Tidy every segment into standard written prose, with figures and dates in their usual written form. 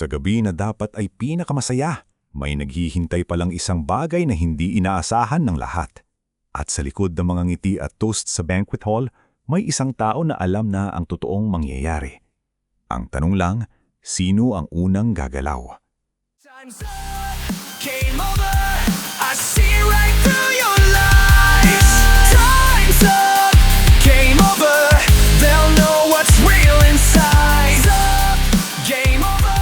Sa gabi na dapat ay pinakamasaya, may naghihintay palang isang bagay na hindi inaasahan ng lahat. At sa likod ng mga ngiti at toast sa banquet hall, may isang tao na alam na ang totoong mangyayari. Ang tanong lang, sino ang unang gagalaw? Time's up, game over. I see right through your lies. Time's up, game over. They'll know what's real inside. Time's up, game over.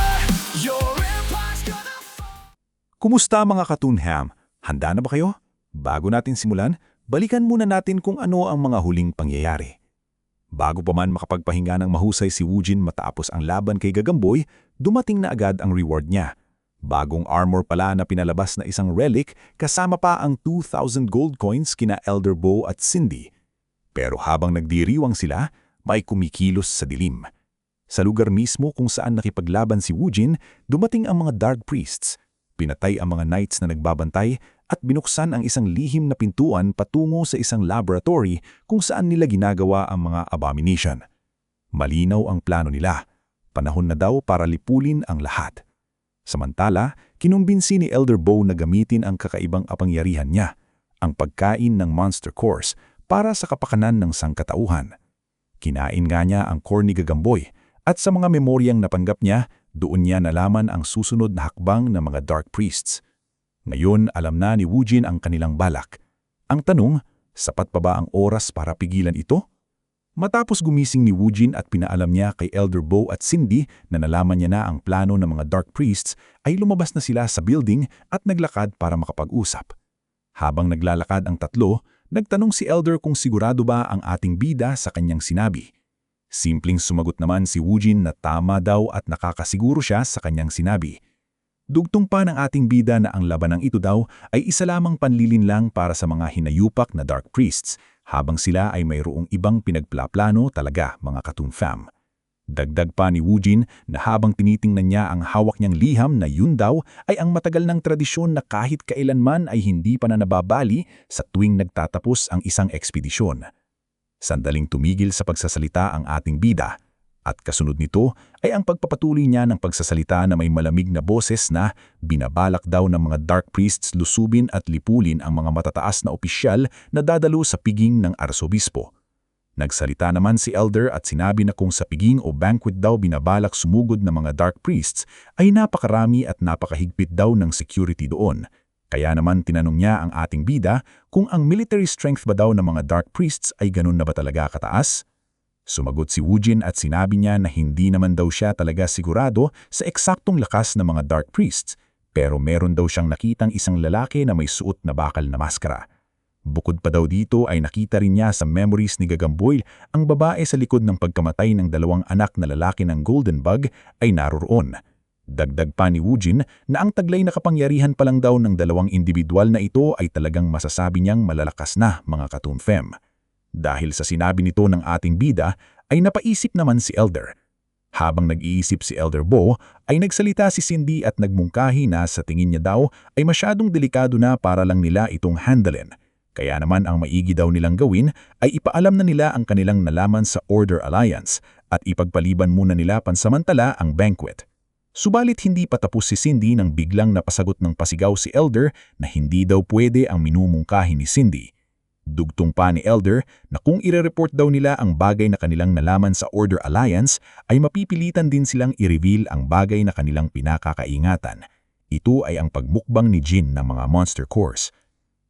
Your empire's gonna fall. Kumusta mga Katunham? Handa na ba kayo? Bago natin simulan, balikan muna natin kung ano ang mga huling pangyayari. Bago pa man makapagpahinga ng mahusay si Woojin matapos ang laban kay Gagamboy, dumating na agad ang reward niya. Bagong armor pala na pinalabas na isang relic kasama pa ang 2,000 gold coins kina Elder Bow at Cindy. Pero habang nagdiriwang sila, may kumikilos sa dilim. Sa lugar mismo kung saan nakipaglaban si Woojin, dumating ang mga Dark Priests. Pinatay ang mga knights na nagbabantay at binuksan ang isang lihim na pintuan patungo sa isang laboratory kung saan nila ginagawa ang mga abomination. Malinaw ang plano nila. Panahon na daw para lipulin ang lahat. Samantala, kinumbinsi ni Elder Bow na gamitin ang kakaibang kapangyarihan niya, ang pagkain ng monster course para sa kapakanan ng sangkatauhan. Kinain nga niya ang core ni Gagamboy at sa mga memoryang napanggap niya, doon niya nalaman ang susunod na hakbang ng mga Dark Priests. Ngayon, alam na ni Woojin ang kanilang balak. Ang tanong, sapat pa ba ang oras para pigilan ito? Matapos gumising ni Woojin at pinaalam niya kay Elder Bow at Cindy na nalaman niya na ang plano ng mga Dark Priests, ay lumabas na sila sa building at naglakad para makapag-usap. Habang naglalakad ang tatlo, nagtanong si Elder kung sigurado ba ang ating bida sa kanyang sinabi. Simpleng sumagot naman si Woojin na tama daw at nakakasiguro siya sa kanyang sinabi. Dugtong pa ng ating bida na ang labanang ito daw ay isa lamang panlilinlang para sa mga hinayupak na Dark Priests, habang sila ay mayroong ibang pinagplaplano talaga mga Katunfam. Dagdag pa ni Woojin na habang tinitingnan niya ang hawak niyang liham na yun daw ay ang matagal ng tradisyon na kahit kailanman ay hindi pa na nababali sa tuwing nagtatapos ang isang ekspedisyon. Sandaling tumigil sa pagsasalita ang ating bida, at kasunod nito ay ang pagpapatuloy niya ng pagsasalita na may malamig na boses na binabalak daw ng mga Dark Priests lusubin at lipulin ang mga matataas na opisyal na dadalo sa piging ng arsobispo. Nagsalita naman si Elder at sinabi na kung sa piging o banquet daw binabalak sumugod ng mga Dark Priests ay napakarami at napakahigpit daw ng security doon. Kaya naman tinanong niya ang ating bida kung ang military strength ba daw ng mga Dark Priests ay ganun na ba talaga kataas? Sumagot si Woojin at sinabi niya na hindi naman daw siya talaga sigurado sa eksaktong lakas ng mga Dark Priests, pero meron daw siyang nakitang isang lalaki na may suot na bakal na maskara. Bukod pa daw dito ay nakita rin niya sa memories ni Gagamboy ang babae sa likod ng pagkamatay ng dalawang anak na lalaki ng Golden Bug ay naroroon. Dagdag pa ni Woojin na ang taglay na kapangyarihan pa lang daw ng dalawang individual na ito ay talagang masasabi niyang malalakas na mga Katunfem. Dahil sa sinabi nito ng ating bida ay napaisip naman si Elder. Habang nag-iisip si Elder Bow ay nagsalita si Cindy at nagmungkahi na sa tingin niya daw ay masyadong delikado na para lang nila itong handlein. Kaya naman ang maigi daw nilang gawin ay ipaalam na nila ang kanilang nalaman sa Order Alliance at ipagpaliban muna nila pansamantala ang banquet. Subalit hindi pa tapos si Cindy nang biglang napasagot ng pasigaw si Elder na hindi daw pwede ang minumungkahi ni Cindy. Dugtong pa ni Elder na kung ire-report daw nila ang bagay na kanilang nalaman sa Order Alliance ay mapipilitan din silang i-reveal ang bagay na kanilang pinakakaingatan. Ito ay ang pagmukbang ni Jin ng mga Monster Course.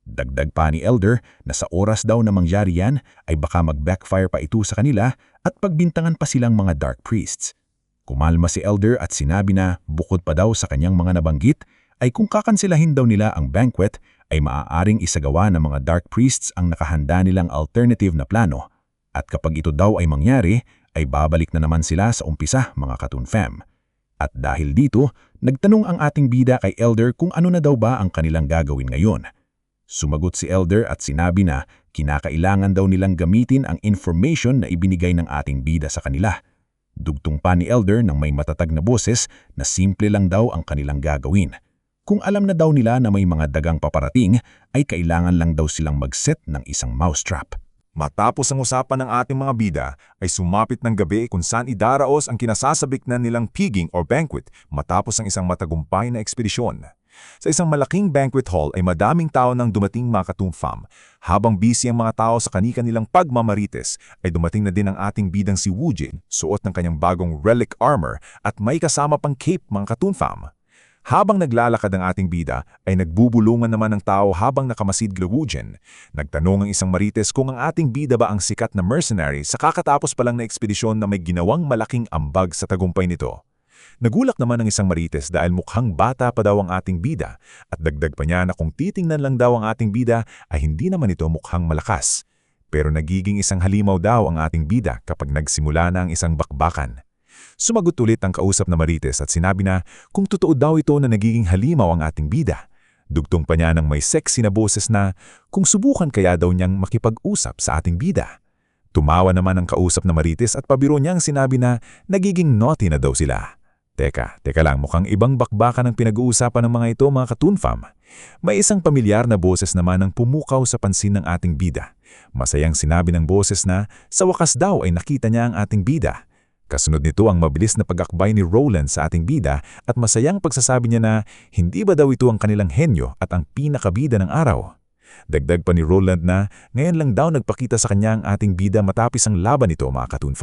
Dagdag pa ni Elder na sa oras daw na mangyari yan ay baka mag-backfire pa ito sa kanila at pagbintangan pa silang mga Dark Priests. Kumalma si Elder at sinabi na bukod pa daw sa kanyang mga nabanggit ay kung kakansilahin daw nila ang banquet ay maaaring isagawa ng mga Dark Priests ang nakahanda nilang alternative na plano at kapag ito daw ay mangyari ay babalik na naman sila sa umpisa mga Katunfem. At dahil dito, nagtanong ang ating bida kay Elder kung ano na daw ba ang kanilang gagawin ngayon. Sumagot si Elder at sinabi na kinakailangan daw nilang gamitin ang information na ibinigay ng ating bida sa kanila. Dugtong pa ni Elder ng may matatag na boses na simple lang daw ang kanilang gagawin. Kung alam na daw nila na may mga dagang paparating, ay kailangan lang daw silang mag-set ng isang mousetrap. Matapos ang usapan ng ating mga bida, ay sumapit ng gabi kung saan idaraos ang kinasasabik na nilang piging or banquet matapos ang isang matagumpay na ekspedisyon. Sa isang malaking banquet hall ay madaming tao nang dumating mga Katoon. Habang busy ang mga tao sa kani-kanilang pagmamarites, ay dumating na din ang ating bidang si Woojin, suot ng kanyang bagong relic armor at may kasama pang cape mga Katoon. Habang naglalakad ang ating bida, ay nagbubulungan naman ng tao habang nakamasid kay Woojin. Nagtanong ang isang marites kung ang ating bida ba ang sikat na mercenary sa kakatapos pa lang na ekspedisyon na may ginawang malaking ambag sa tagumpay nito. Nagulak naman ang isang marites dahil mukhang bata pa daw ang ating bida at dagdag pa niya na kung titingnan lang daw ang ating bida ay hindi naman ito mukhang malakas. Pero nagiging isang halimaw daw ang ating bida kapag nagsimula na ang isang bakbakan. Sumagot ulit ang kausap na marites at sinabi na kung totoo daw ito na nagiging halimaw ang ating bida. Dugtong pa niya ng may sexy na boses na kung subukan kaya daw niyang makipag-usap sa ating bida. Tumawa naman ang kausap na marites at pabiro niyang sinabi na nagiging naughty na daw sila. Teka lang, mukhang ibang bakbakan ang pinag-uusapan ng mga ito mga Katoon. May isang pamilyar na boses naman ang pumukaw sa pansin ng ating bida. Masayang sinabi ng boses na sa wakas daw ay nakita niya ang ating bida. Kasunod nito ang mabilis na pag-akbay ni Roland sa ating bida at masayang pagsasabi niya na hindi ba daw ito ang kanilang henyo at ang pinakabida ng araw. Dagdag pa ni Roland na ngayon lang daw nagpakita sa kanya ang ating bida matapos ang laban nito mga Katoon.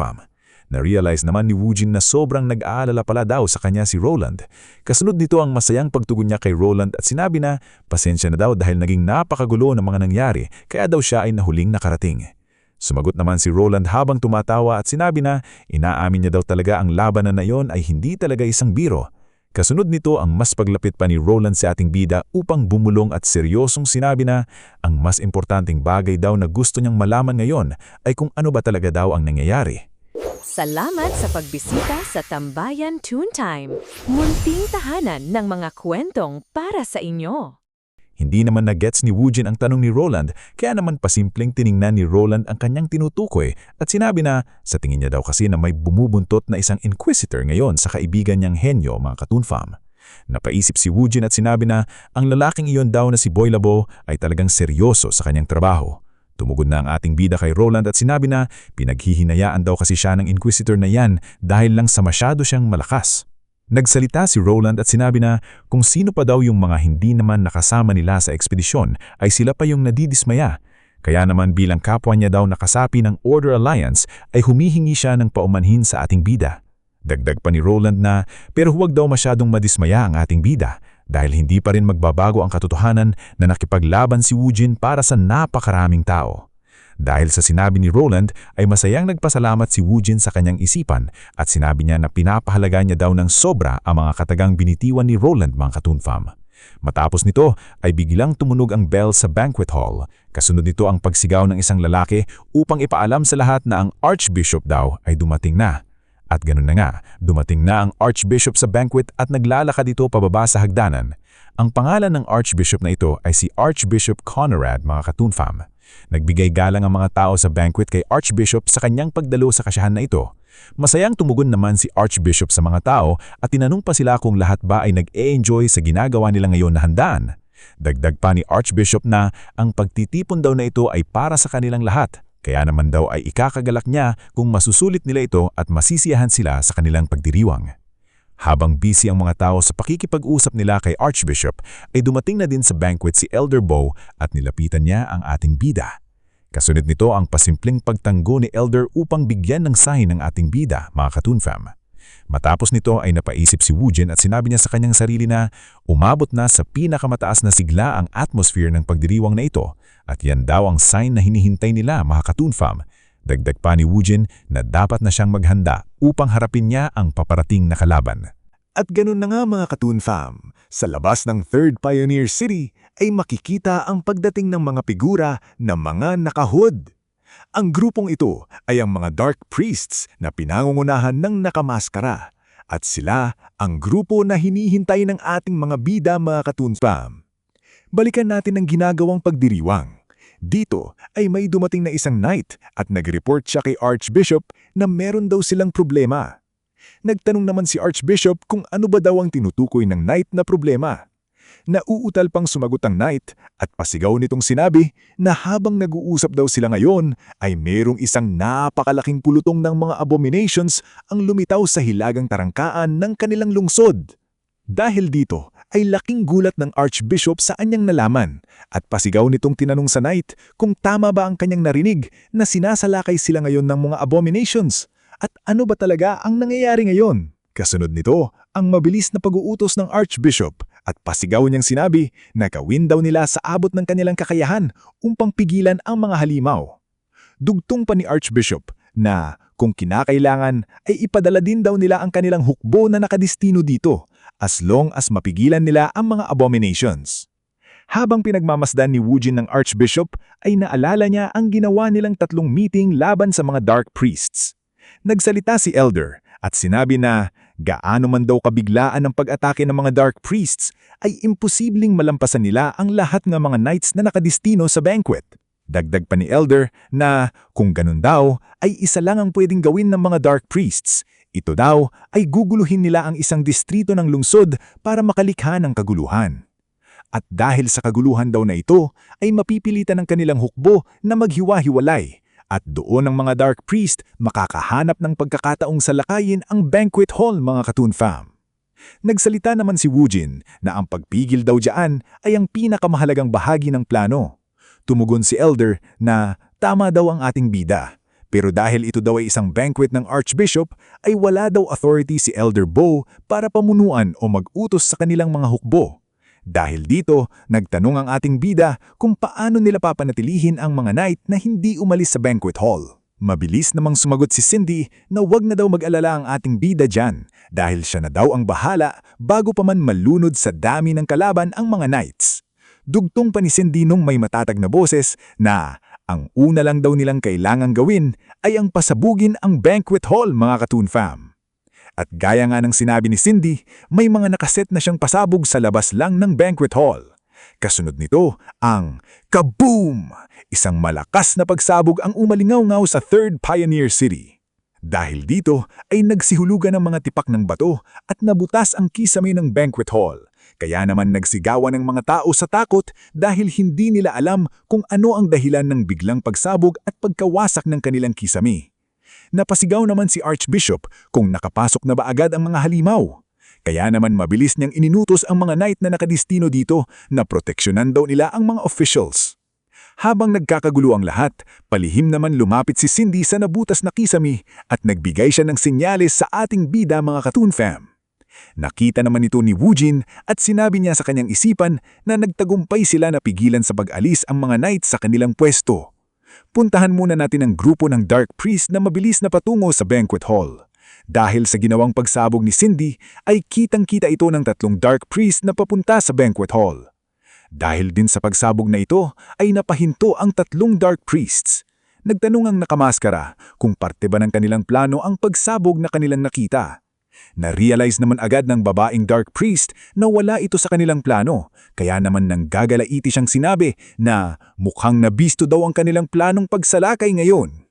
Na-realize naman ni Woojin na sobrang nag-aalala pala daw sa kanya si Roland. Kasunod nito ang masayang pagtugon niya kay Roland at sinabi na pasensya na daw dahil naging napakagulo ng mga nangyari kaya daw siya ay nahuling nakarating. Sumagot naman si Roland habang tumatawa at sinabi na inaamin niya daw talaga ang labanan na iyon ay hindi talaga isang biro. Kasunod nito ang mas paglapit pa ni Roland sa ating bida upang bumulong at seryosong sinabi na ang mas importanteng bagay daw na gusto niyang malaman ngayon ay kung ano ba talaga daw ang nangyayari. Salamat sa pagbisita sa Tambayan Toontime, munting tahanan ng mga kwentong para sa inyo. Hindi naman na-gets ni Woojin ang tanong ni Roland, kaya naman pasimpleng tiningnan ni Roland ang kanyang tinutukoy at sinabi na sa tingin niya daw kasi na may bumubuntot na isang inquisitor ngayon sa kaibigan niyang henyo mga Katoon. Napaisip si Woojin at sinabi na ang lalaking iyon daw na si Boy Labo ay talagang seryoso sa kanyang trabaho. Tumugod na ang ating bida kay Roland at sinabi na pinaghihinayaan daw kasi siya ng inquisitor na yan dahil lang sa masyado siyang malakas. Nagsalita si Roland at sinabi na kung sino pa daw yung mga hindi naman nakasama nila sa ekspedisyon ay sila pa yung nadidismaya. Kaya naman bilang kapwa niya daw nakasapi ng Order Alliance ay humihingi siya ng paumanhin sa ating bida. Dagdag pa ni Roland na pero huwag daw masyadong madismaya ang ating bida dahil hindi pa rin magbabago ang katotohanan na nakipaglaban si Woojin para sa napakaraming tao. Dahil sa sinabi ni Roland ay masayang nagpasalamat si Woojin sa kanyang isipan at sinabi niya na pinapahalaga niya daw ng sobra ang mga katagang binitiwan ni Roland mga Katoon. Matapos nito ay biglang tumunog ang bell sa banquet hall. Kasunod nito ang pagsigaw ng isang lalaki upang ipaalam sa lahat na ang Archbishop daw ay dumating na. At ganun na nga, dumating na ang Archbishop sa banquet at naglalakad ito pababa sa hagdanan. Ang pangalan ng Archbishop na ito ay si Archbishop Conrad mga Katoon. Nagbigay galang ang mga tao sa banquet kay Archbishop sa kanyang pagdalo sa kasyahan na ito. Masayang tumugon naman si Archbishop sa mga tao at tinanong pa sila kung lahat ba ay nag-e-enjoy sa ginagawa nila ngayon na handaan. Dagdag pa ni Archbishop na ang pagtitipon daw na ito ay para sa kanilang lahat. Kaya naman daw ay ikakagalak niya kung masusulit nila ito at masisiyahan sila sa kanilang pagdiriwang. Habang busy ang mga tao sa pakikipag-usap nila kay Archbishop, ay dumating na din sa banquet si Elder Bo at nilapitan niya ang ating bida. Kasunod nito ang pasimpleng pagtanggo ni Elder upang bigyan ng sign ng ating bida, mga Katoon. Matapos nito ay napaisip si Woojin at sinabi niya sa kanyang sarili na umabot na sa pinakamataas na sigla ang atmosphere ng pagdiriwang na ito at yan daw ang sign na hinihintay nila, mga Katoon. Dagdag pa ni Woojin na dapat na siyang maghanda upang harapin niya ang paparating na kalaban. At ganun na nga mga Katoon, sa labas ng Third Pioneer City ay makikita ang pagdating ng mga figura na mga naka-hood. Ang grupong ito ay ang mga Dark Priests na pinangungunahan ng nakamaskara at sila ang grupo na hinihintay ng ating mga bida mga Katoon. Balikan natin ang ginagawang pagdiriwang. Dito ay may dumating na isang knight at nag-report siya kay Archbishop na meron daw silang problema. Nagtanong naman si Archbishop kung ano ba daw ang tinutukoy ng knight na problema. Nauutal pang sumagot ang knight at pasigaw nitong sinabi na habang nag-uusap daw sila ngayon ay merong isang napakalaking pulutong ng mga abominations ang lumitaw sa hilagang tarangkaan ng kanilang lungsod. Dahil dito ay laking gulat ng Archbishop sa anyang nalaman at pasigaw nitong tinanong sa knight kung tama ba ang kanyang narinig na sinasalakay sila ngayon ng mga abominations at ano ba talaga ang nangyayari ngayon. Kasunod nito ang mabilis na pag-uutos ng Archbishop at pasigaw niyang sinabi na gawin daw nila sa abot ng kanilang kakayahan upang pigilan ang mga halimaw. Dugtong pa ni Archbishop na kung kinakailangan ay ipadala din daw nila ang kanilang hukbo na nakadestino dito as long as mapigilan nila ang mga abominations. Habang pinagmamasdan ni Woojin ng Archbishop ay naalala niya ang ginawa nilang 3 meeting laban sa mga Dark Priests. Nagsalita si Elder at sinabi na gaano man daw kabiglaan ang pag-atake ng mga Dark Priests ay imposibleng malampasan nila ang lahat ng mga knights na nakadestino sa banquet. Dagdag pa ni Elder na kung ganun daw ay isa lang ang pwedeng gawin ng mga Dark Priests. Ito daw ay guguluhin nila ang isang distrito ng lungsod para makalikha ng kaguluhan. At dahil sa kaguluhan daw na ito ay mapipilitan ng kanilang hukbo na maghiwa-hiwalay. At doon ang mga Dark Priest makakahanap ng pagkakataong salakayin ang banquet hall, mga Katoon Fam. Nagsalita naman si Woojin na ang pagpigil daw diyan ay ang pinakamahalagang bahagi ng plano. Tumugon si Elder na tama daw ang ating bida. Pero dahil ito daw ay isang banquet ng Archbishop ay wala daw authority si Elder Bo para pamunuan o mag-utos sa kanilang mga hukbo. Dahil dito, nagtanong ang ating bida kung paano nila papanatilihin ang mga knight na hindi umalis sa banquet hall. Mabilis namang sumagot si Cindy na wag na daw mag-alala ang ating bida dyan dahil siya na daw ang bahala bago pa man malunod sa dami ng kalaban ang mga knights. Dugtong pa ni Cindy nung may matatag na boses na ang una lang daw nilang kailangang gawin ay ang pasabugin ang banquet hall, mga Katoon Fam. At gaya nga ng sinabi ni Cindy, may mga nakaset na siyang pasabog sa labas lang ng banquet hall. Kasunod nito, ang kaboom! Isang malakas na pagsabog ang umalingaw-ngaw sa 3rd Pioneer City. Dahil dito ay nagsihulugan ng mga tipak ng bato at nabutas ang kisame ng banquet hall. Kaya naman nagsigawan ng mga tao sa takot dahil hindi nila alam kung ano ang dahilan ng biglang pagsabog at pagkawasak ng kanilang kisame. Napasigaw naman si Archbishop kung nakapasok na ba agad ang mga halimaw. Kaya naman mabilis niyang ininutos ang mga knight na nakadestino dito na proteksyonan daw nila ang mga officials. Habang nagkakagulo ang lahat, palihim naman lumapit si Cindy sa nabutas na kisame at nagbigay siya ng senyales sa ating bida, mga Katoon Fam. Nakita naman ito ni Woojin at sinabi niya sa kanyang isipan na nagtagumpay sila na pigilan sa pag-alis ang mga knights sa kanilang pwesto. Puntahan muna natin ang grupo ng Dark Priest na mabilis na patungo sa banquet hall. Dahil sa ginawang pagsabog ni Cindy, ay kitang-kita ito ng 3 Dark Priest na papunta sa banquet hall. Dahil din sa pagsabog na ito, ay napahinto ang 3 Dark Priests. Nagtanong ang nakamaskara kung parte ba ng kanilang plano ang pagsabog na kanilang nakita. Na-realize naman agad ng babaeng Dark Priest na wala ito sa kanilang plano, kaya naman nang gagalaiti siyang sinabi na mukhang nabisto daw ang kanilang planong pagsalakay ngayon.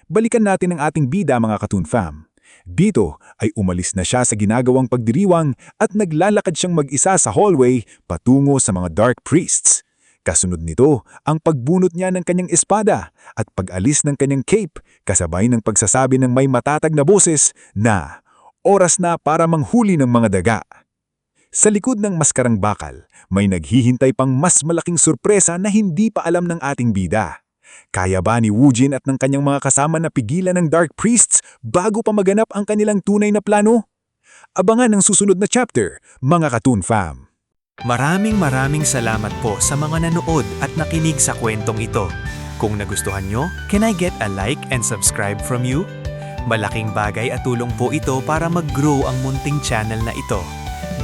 Balikan natin ang ating bida, mga Katoon Fam. Dito ay umalis na siya sa ginagawang pagdiriwang at naglalakad siyang mag-isa sa hallway patungo sa mga Dark Priests. Kasunod nito ang pagbunot niya ng kanyang espada at pag-alis ng kanyang cape kasabay ng pagsasabi ng may matatag na boses na oras na para manghuli ng mga daga. Sa likod ng maskarang bakal, may naghihintay pang mas malaking sorpresa na hindi pa alam ng ating bida. Kaya ba ni Woojin at ng kanyang mga kasama na pigilan ng Dark Priests bago pa maganap ang kanilang tunay na plano? Abangan ang susunod na chapter, mga Katoon Fam. Maraming salamat po sa mga nanood at nakinig sa kwentong ito. Kung nagustuhan nyo, can I get a like and subscribe from you? Malaking bagay at tulong po ito para mag-grow ang munting channel na ito.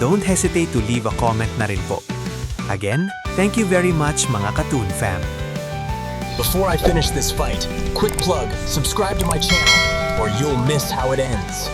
Don't hesitate to leave a comment na rin po. Again, thank you very much, mga Katoon Fam. Before I finish this fight, quick plug, subscribe to my channel or you'll miss how it ends.